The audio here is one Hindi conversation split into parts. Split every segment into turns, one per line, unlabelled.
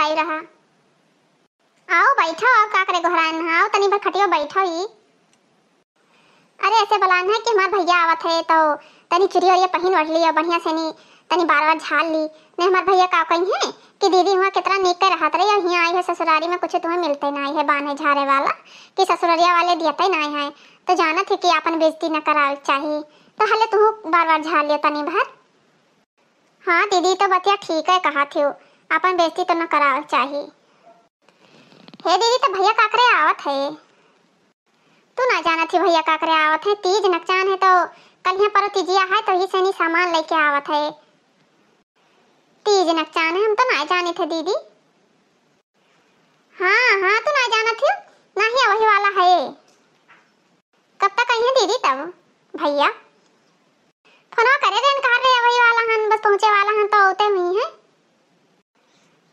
आई रहा। आओ बैठो, आओ का करे घरान, आओ तनी भर खटियो बैठो ही। अरे ऐसे बलान है कि हमार भैया आवत है तो तनी चुरी और ये पहन वठ लिया बढ़िया से नी, तनी बार बार झाल ली। नहीं हमार भैया का कही है कि दीदी वहाँ कितना नीक के रहत रही, और यहाँ आई है ससुरारी में कुछ तुम्हें मिलते नहीं है बांधे झारे वाला, कि ससुररिया वाले दियते नहीं है, तो जाना थे कि अपन बेइज्जती न करावे चाहिए, तो हले तुम बार बार झाल लियो तनी भर। हाँ दीदी तो बतिया ठीक है कहा थी, अपन बेइज्जती तो न करावे चाहिए। हे दीदी तो भैया काकरे आवत है, तू ना जाना थी भैया काकरे आवत है, तीज नकचान है तो कल यहाँ पर तीजिया है तो ही से सामान लेके आवत है। तीज नकचान है, हम तो ना जाने थे दीदी। हाँ हाँ तू ना जाना थी, ना ही वही वाला है। कब तक आई है दीदी तब भैया? फोन करे रेन कहा रहे वही वाला हन, बस पहुंचे वाला हन तो होते हुई है।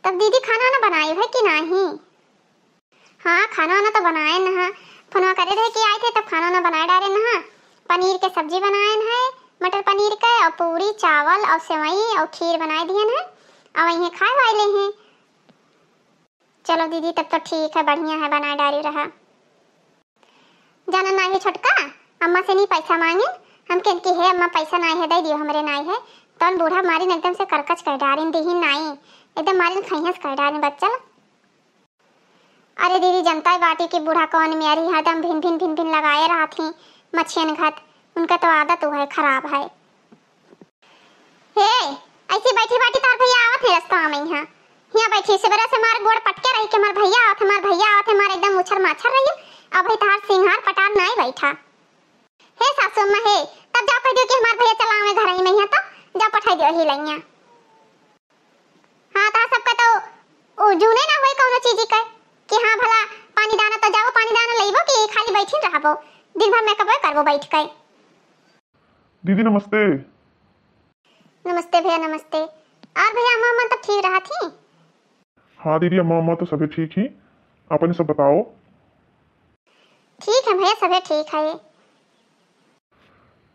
तब दीदी खाना ना बनाई है कि नहीं? हाँ खाना ना तो बनाए न, फोन करे रहे कि आए थे तब खाना ना बनाए डाले न, पनीर के सब्जी बनाए है, मटर पनीर के, और पूरी चावल और सेवई और खीर बनाए दिए हैं, और वही खाए वाले हैं। चलो दीदी तब तो ठीक है, बढ़िया है, बनाए डाली रहा। जाना नहीं छोटका, अम्मा से नहीं पैसा मांगे, हम कहते है अम्मा पैसा नहीं है दे दियो हमरे नहीं है, तो बूढ़ा मारी एकदम से करकच कर डारिन दीही नहीं, एकदम मारी खैहस कर डारिन बच्चा। अरे दीदी जनता है बाटी की बूढ़ा कौन मेरी हरदम भिन भिन भिन भिन लगाए रहा थी मच्छियन घात, उनका तो आदत है खराब है। हे ऐसी बैठी बैठी तार भैया आवत है रास्ता में, यहाँ बैठी से बरा से मार गोड़ पटके रही कि हमार भैया आवत है, हमार भैया आवत है, हमार एकदम उछर माछर रही, अब भाई तार सिंहार पटार नहीं बैठा। हे सासू माँ हे, तब जाओ कह दियो कि हमार भैया चला में घर ही नहीं है, तो जाओ पठा दियो ही लइया। हाँ ता सबका तो जूने ना होई कोनो चीज के कि हाँ भला पानी दाना तो जाओ पानी दाना लेबो कि खाली बैठी रहबो दिन भर में कबो करबो बैठ के।
दीदी नमस्ते।
नमस्ते भैया नमस्ते। और भैया अम्मा तो ठीक रहा थी?
हाँ दीदी अम्मा तो सभी ठीक ही, अपने सब बताओ।
ठीक है भैया सभी ठीक है।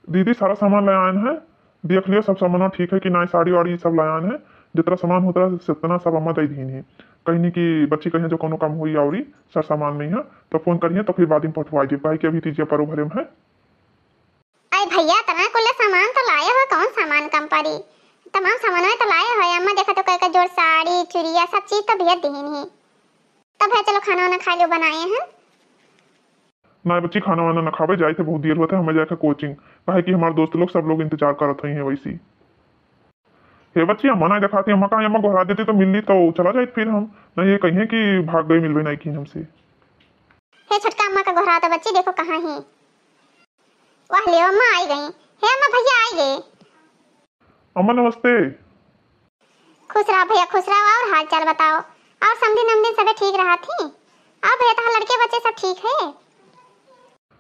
दीदी सारा सामान ले आए हैं, देख लियो सब सामान ठीक है कि नहीं, साड़ी वाड़ी सब ले आए हैं, जितना सामान होता है उतना सब अम्मा दे दी है, कहीं नहीं कि बच्ची कहीं जो कोनो काम हुई और सर सामान नहीं है तो फोन करिए तो फिर बाद में पहुंचवाई दे पाई कि अभी तीजिया परो भरे में है।
अरे भैया तना कुल सामान तो लाए हो, कौन सामान कम पड़ी, तमाम सामान तो लाए हो। अम्मा देखा तो कई का जोड़ साड़ी चुड़िया सब चीज तो भैया दीन ही, तब है चलो खाना वाना खा लो बनाए हैं।
ना बच्ची खाना वाना न खावे जाए थे, बहुत देर होते हमें जाकर कोचिंग, कहे कि हमारे दोस्त लोग सब लोग इंतजार करत हैं वैसी। हे बच्ची अम्मा नहीं दिखाती, अम्मा कहा अम्मा घुरा देती तो मिल ली तो चला जाए, फिर हम नहीं ये कहें कि भाग गई मिलवे नहीं की हमसे।
हे छोटका अम्मा का घुरा तो बच्ची देखो कहाँ है, वाह ले अम्मा आई गई। हे अम्मा भैया आई गए।
अम्मा नमस्ते।
खुश रहा भैया खुश रहा, और हाल चाल बताओ, और समझी नमदीन सब ठीक रहा थी? अब भैया तो लड़के बच्चे सब ठीक है?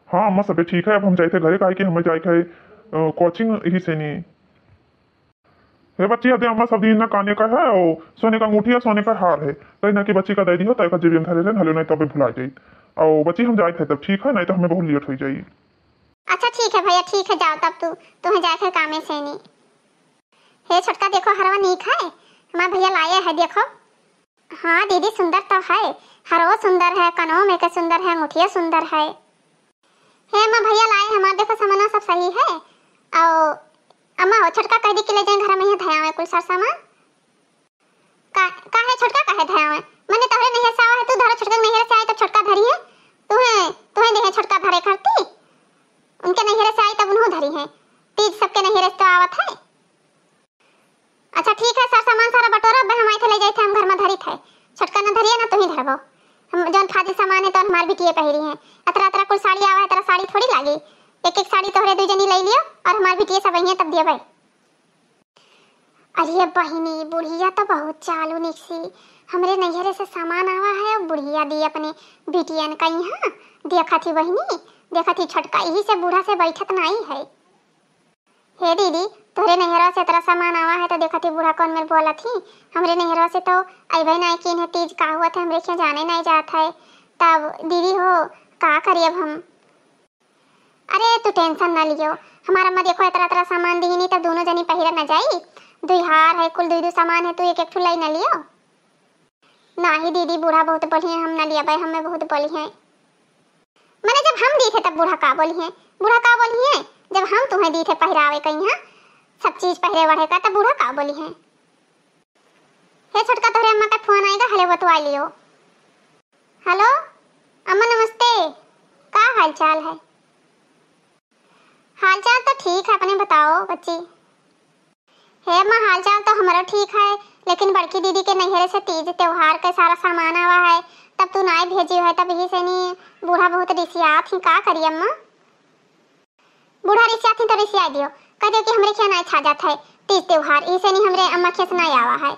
हाँ अम्मा सब ठीक है, अब हम जाए थे घरे, कहे कि हमें जाए थे कोचिंग ही से नहीं। हे बच्ची अदे अम्मा सब दिन ना काने का है और सोने का अंगूठी है, सोने का हार है, कहीं ना कि बच्ची का दे दी हो तो एक जेबी में धरे ले हलो नहीं तो अबे भुला जाई, और बच्ची हम जाए थे तब ठीक है, नहीं तो हमें बहुत लेट हो जाई।
अच्छा ठीक है भैया ठीक है, जाओ तब तुम्हें जाए थे कामे से नहीं। हे छोटका देखो हरवा नीक है, हमारे भैया लाए है देखो। हाँ दीदी सुंदर तो है, हरवा सुंदर है, कनों में के सुंदर है, अंगूठिया सुंदर है। हे अम्मा भैया लाए हमारे देखो सामान सब सही है, और अम्मा हो छोटका कह दी कि ले जाए घर में ही धया में कुल सर सामान का है छोटका का है धया में, मैंने तोहरे नहीं सावा है, तू धरा छोटका नहीं से आए तो छोटका धरी है, तुम्हें नहीं छोटका धरे करती, उनके नहीं से आई तब उन्हों धरी है, तीज सबके नहीं तो आवत है। अच्छा ठीक है सर सामान सारा बटोरा हम आए थे ले जाए थे, हम घर में धरी थे, छोटका न धरिए ना तुम ही धरबो, हम जौन फाजिल सामान है तो हमार बिटिया पहरी है, अतरा अतरा कुल साड़ी आवा है, तेरा साड़ी थोड़ी लागी, एक एक साड़ी तोहरे दू जनी ले लियो और हमार बिटिया सब वहीं तब दिया भाई। अरे बहिनी बुढ़िया तो बहुत चालू निकसी, हमरे नैहरे से सामान आवा है और बुढ़िया दी अपने बिटियन का यहाँ देखा थी बहिनी, देखा थी छोटका यही से बूढ़ा से बैठत नहीं है। हे दीदी तोहरे नैहरा से तेरा सामान आवा है तो देखा थी बूढ़ा कौन मेरे बोला थी, हमरे नैहरा से तो अबे नहीं कि इन्हें तीज का हुआ था, हमरे क्या जाने नहीं जाता है, तब दीदी हो का करिए अब हम। अरे तू टेंशन ना लियो, हमारा अम्मा देखो इतना तरह सामान दी नहीं तब दोनों जनी पहिरा न जाई, दुई हार है कुल दुई सामान है, तू एक एक ठुलाई न लियो। ना ही दीदी बूढ़ा बहुत बोली है, हम ना लिया भाई हमें बहुत बोली है। मैंने जब हम दी थे तब बूढ़ा का बोली है, बूढ़ा का बोली है जब हम तुम्हें दी थे पहरावे कहीं है सब चीज पहरे वढ़े का तब बूढ़ा का बोली है। हे छोटका तोहरे अम्मा का फोन आएगा, हले बतवा लियो। हेलो अम्मा नमस्ते, का हाल चाल है? हाल चाल तो ठीक है, अपने बताओ बच्ची। हे अम्मा हाल चाल तो हमारा ठीक है, लेकिन बड़की दीदी के नैहरे से तीज त्योहार का सारा सामान आवा है, तब तू ना भेजी है, तब ही से नहीं बूढ़ा बहुत रिसियात ही, का करी अम्मा? बूढ़ा रिसियात ही तो रिसिया दियो, कह दियो कि हमरे क्या ना छा जाता है तीज त्योहार, इसे नहीं हमरे अम्मा खेस ना आवा है।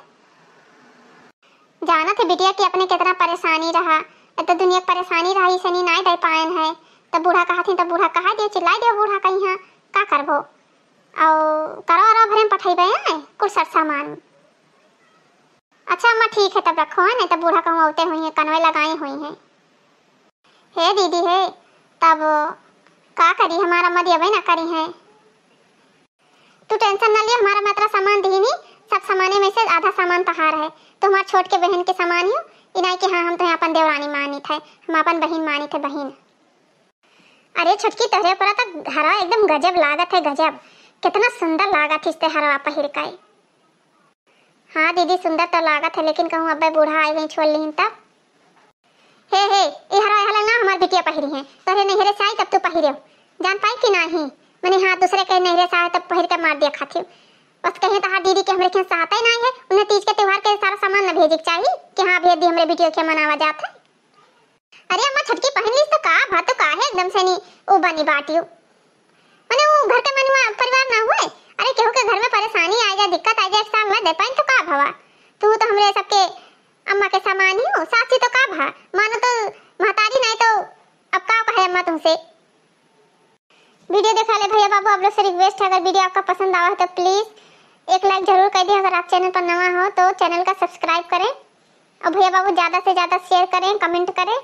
जाना थे बिटिया कि अपने कितना परेशानी रहा, तो दुनिया परेशानी रहा, इसे नहीं ना दे पायन है, तब बूढ़ा कहा थी, तब बूढ़ा कहा दियो, चिल्ला दियो बूढ़ा कहीं हाँ का करबो, और करो भरे में पठाई है कुछ सर सामान। अच्छा अम्मा ठीक है तब रखो है ना, तब बूढ़ा कहूँ औते हुई है, कनवे लगाई हुई है। हे दीदी है तब का करी, हमारा अम्मा दिया ना करी है, तू टेंशन ना लियो, हमारा मात्रा सामान दी नहीं, सब सामाने में से आधा सामान तहार है, तो हमारे छोट के बहन के सामान हो इनाई के, हाँ हम तो अपन देवरानी मानी थे, हम अपन बहन मानी थे बहन। अरे छोटकी तोहरे पर तो हरा एकदम गजब लागत है, गजब कितना सुंदर लागत है, इससे हरवा पहिर का। हाँ दीदी सुंदर तो लागत है, लेकिन कहूँ अब बूढ़ा आए गई छोड़ ली तब। हे ये हरा हला ना हमार बिटिया पहिरी है, तोहरे नहरे से आई तब तू पहिरे जान पाई कि नहीं, मैंने हाँ दूसरे के नहरे से आए तब पहिर के मार दिया खाती, बस कहीं तो हाँ दीदी के हमरे खेत सहाता ही नहीं है, उन्हें तीज के त्योहार के सारा सामान न भेजे चाहिए कि हाँ भेज दी हमरे बिटिया के मनावा जाता है। अरे अम्मा छटकी पहन ली तो का भात तो का है एकदम से नहीं ओ बनी बाटियो, मैंने वो घर के मनवा परिवार ना हुए, अरे केहू के घर में परेशानी आ जाए दिक्कत आ जाए एक साल ना दे पाई तो का भवा, तू तो हमरे सबके अम्मा के सामान ही हो, साथी तो का भा मानो तो महतारी नहीं तो अब का कहे अम्मा तुमसे। वीडियो देखा ले भैया बाबू, आप लोग से रिक्वेस्ट है अगर वीडियो आपका पसंद आवा है तो प्लीज एक लाइक जरूर कर दिए, अगर आप चैनल पर नवा हो तो चैनल का सब्सक्राइब करें, और भैया बाबू ज्यादा से ज्यादा शेयर करें, कमेंट करें।